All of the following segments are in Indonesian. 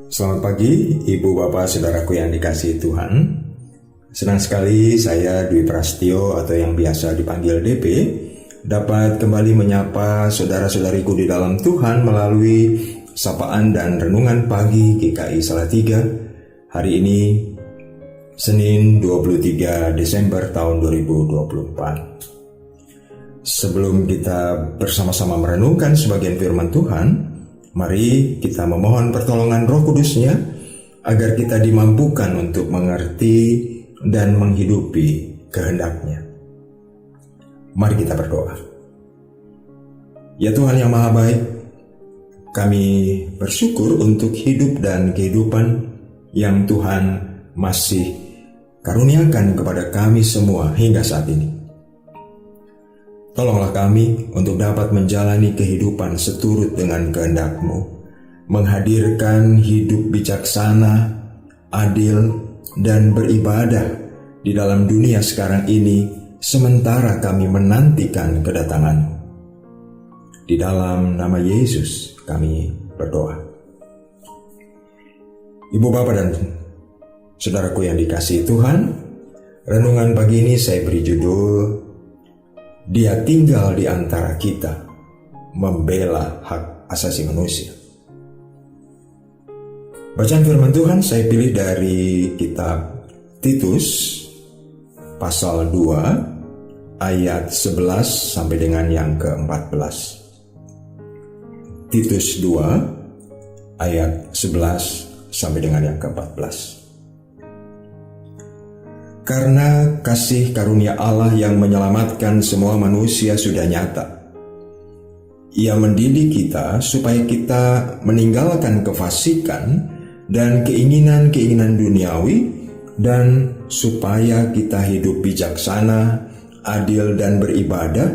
Selamat pagi, Ibu, Bapak, Saudaraku yang dikasihi Tuhan. Senang sekali saya Dwi Prastio atau yang biasa dipanggil DP dapat kembali menyapa saudara-saudariku di dalam Tuhan melalui sapaan dan renungan pagi GKI Salatiga. Hari ini Senin 23 Desember tahun 2024. Sebelum kita bersama-sama merenungkan sebagian firman Tuhan, mari kita memohon pertolongan Roh Kudus-Nya agar kita dimampukan untuk mengerti dan menghidupi kehendak-Nya. Mari kita berdoa. Ya Tuhan yang Maha Baik, kami bersyukur untuk hidup dan kehidupan yang Tuhan masih karuniakan kepada kami semua hingga saat ini. Tolonglah kami untuk dapat menjalani kehidupan seturut dengan kehendak-Mu, menghadirkan hidup bijaksana, adil, dan beribadah di dalam dunia sekarang ini, sementara kami menantikan kedatangan-Mu. Di dalam nama Yesus kami berdoa. Ibu, Bapak, dan saudaraku yang dikasihi Tuhan, renungan pagi ini saya beri judul, Dia tinggal di antara kita, membela hak asasi manusia. Bacaan firman Tuhan saya pilih dari kitab Titus pasal 2 ayat 11 sampai dengan yang ke-14. Titus 2 ayat 11 sampai dengan yang ke-14. Karena kasih karunia Allah yang menyelamatkan semua manusia sudah nyata. Ia mendidik kita supaya kita meninggalkan kefasikan dan keinginan-keinginan duniawi, dan supaya kita hidup bijaksana, adil, dan beribadah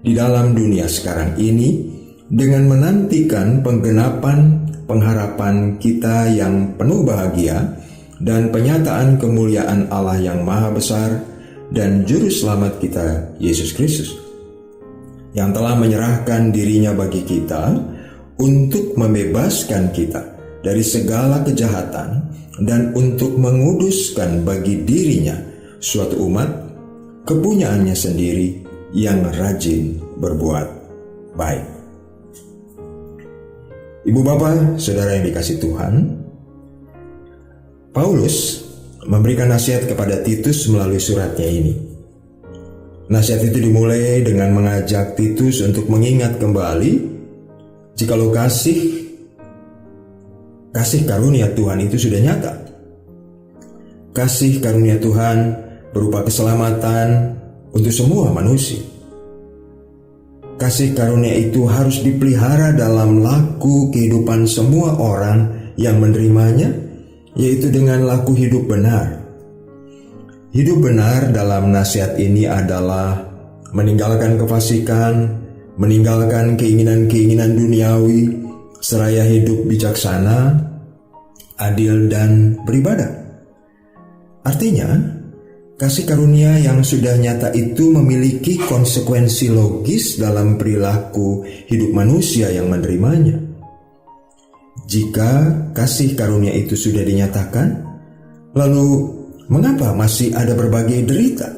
di dalam dunia sekarang ini dengan menantikan penggenapan pengharapan kita yang penuh bahagia dan penyataan kemuliaan Allah yang Maha Besar dan Juru Selamat kita, Yesus Kristus, yang telah menyerahkan dirinya bagi kita untuk membebaskan kita dari segala kejahatan dan untuk menguduskan bagi dirinya suatu umat, kepunyaannya sendiri yang rajin berbuat baik. Ibu, Bapak, Saudara yang dikasihi Tuhan, Paulus memberikan nasihat kepada Titus melalui suratnya ini. Nasihat itu dimulai dengan mengajak Titus untuk mengingat kembali jikalau kasih karunia Tuhan itu sudah nyata. Kasih karunia Tuhan berupa keselamatan untuk semua manusia. Kasih karunia itu harus dipelihara dalam laku kehidupan semua orang yang menerimanya, yaitu dengan laku hidup benar. Hidup benar dalam nasihat ini adalah meninggalkan kefasikan, meninggalkan keinginan-keinginan duniawi, seraya hidup bijaksana, adil, dan beribadah. Artinya, kasih karunia yang sudah nyata itu memiliki konsekuensi logis dalam perilaku hidup manusia yang menerimanya. Jika kasih karunia itu sudah dinyatakan, lalu mengapa masih ada berbagai derita?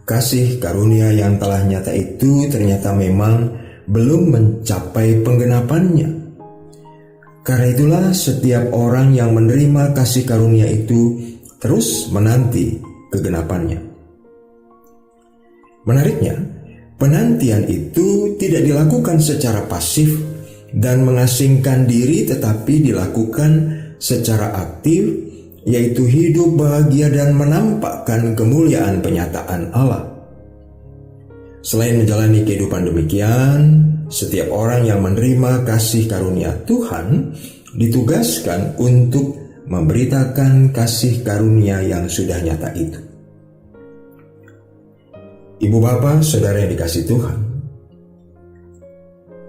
Kasih karunia yang telah nyata itu ternyata memang belum mencapai penggenapannya. Karena itulah setiap orang yang menerima kasih karunia itu terus menanti kegenapannya. Menariknya, penantian itu tidak dilakukan secara pasif dan mengasingkan diri, tetapi dilakukan secara aktif, yaitu hidup bahagia dan menampakkan kemuliaan penyataan Allah. Selain menjalani kehidupan demikian, setiap orang yang menerima kasih karunia Tuhan ditugaskan untuk memberitakan kasih karunia yang sudah nyata itu. Ibu, Bapak, Saudara yang dikasihi Tuhan,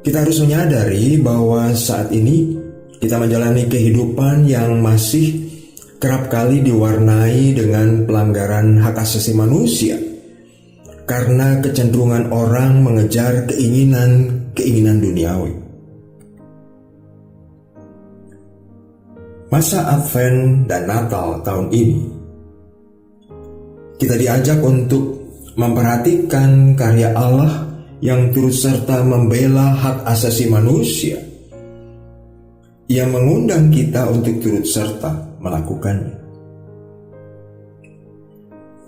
kita harus menyadari bahwa saat ini kita menjalani kehidupan yang masih kerap kali diwarnai dengan pelanggaran hak asasi manusia karena kecenderungan orang mengejar keinginan duniawi. masa Advent dan Natal tahun ini, kita diajak untuk memperhatikan karya Allah yang turut serta membela hak asasi manusia, yang mengundang kita untuk turut serta melakukannya.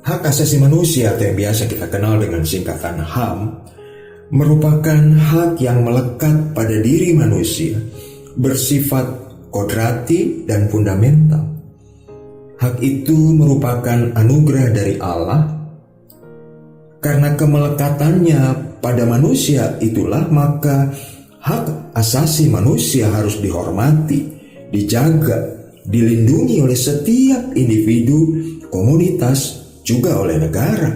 Hak asasi manusia atau yang biasa kita kenal dengan singkatan HAM merupakan hak yang melekat pada diri manusia, bersifat kodrati dan fundamental. Hak itu merupakan anugerah dari Allah. Karena kemelekatannya pada manusia itulah, maka hak asasi manusia harus dihormati, dijaga, dilindungi oleh setiap individu, komunitas, juga oleh negara.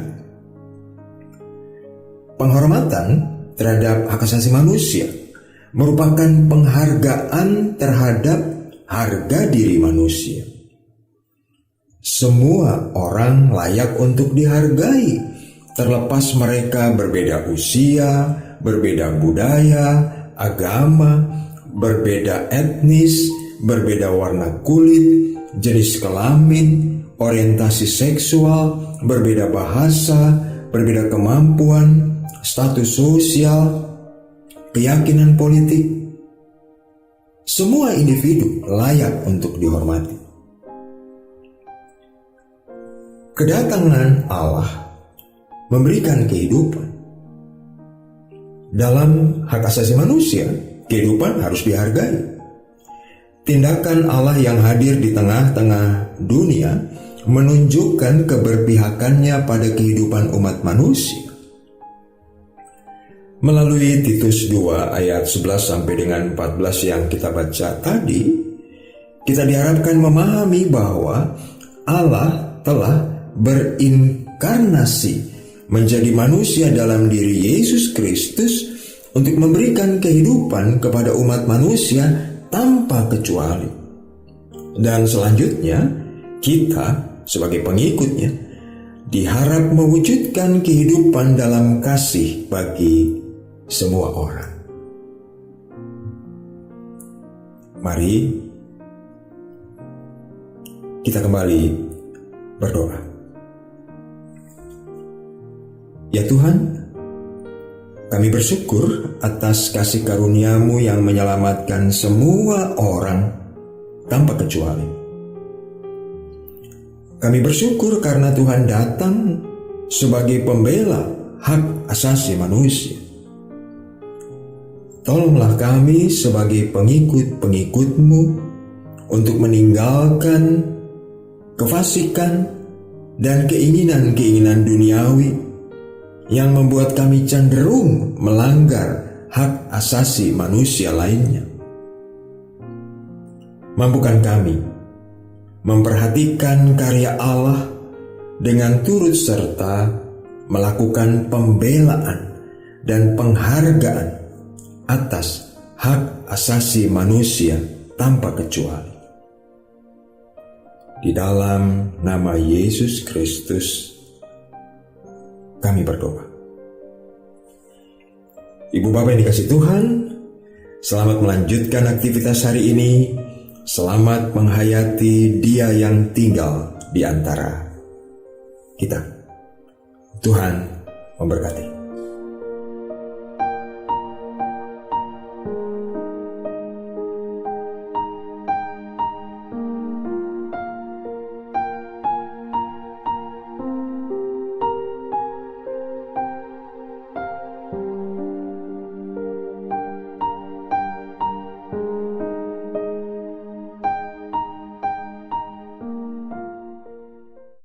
Penghormatan terhadap hak asasi manusia merupakan penghargaan terhadap harga diri manusia. Semua orang layak untuk dihargai, terlepas mereka berbeda usia, berbeda budaya, agama, berbeda etnis, berbeda warna kulit, jenis kelamin, orientasi seksual, berbeda bahasa, berbeda kemampuan, status sosial, keyakinan politik. Semua individu layak untuk dihormati. Kedatangan Allah memberikan kehidupan. Dalam hak asasi manusia, kehidupan harus dihargai. Tindakan Allah yang hadir di tengah-tengah dunia menunjukkan keberpihakannya pada kehidupan umat manusia. Melalui Titus 2 ayat 11 sampai dengan 14 yang kita baca tadi, kita diharapkan memahami bahwa Allah telah berinkarnasi menjadi manusia dalam diri Yesus Kristus untuk memberikan kehidupan kepada umat manusia tanpa kecuali. Dan selanjutnya, kita sebagai pengikutnya diharap mewujudkan kehidupan dalam kasih bagi semua orang. Mari kita kembali berdoa. Ya Tuhan, kami bersyukur atas kasih karunia-Mu yang menyelamatkan semua orang tanpa kecuali. Kami bersyukur karena Tuhan datang sebagai pembela hak asasi manusia. Tolonglah kami sebagai pengikut-pengikut-Mu untuk meninggalkan kefasikan dan keinginan-keinginan duniawi yang membuat kami cenderung melanggar hak asasi manusia lainnya. Mampukan kami memperhatikan karya Allah dengan turut serta melakukan pembelaan dan penghargaan atas hak asasi manusia tanpa kecuali. Di dalam nama Yesus Kristus kami berdoa. Ibu Bapak yang dikasihi Tuhan, selamat melanjutkan aktivitas hari ini. Selamat menghayati Dia yang tinggal di antara kita. Tuhan memberkati.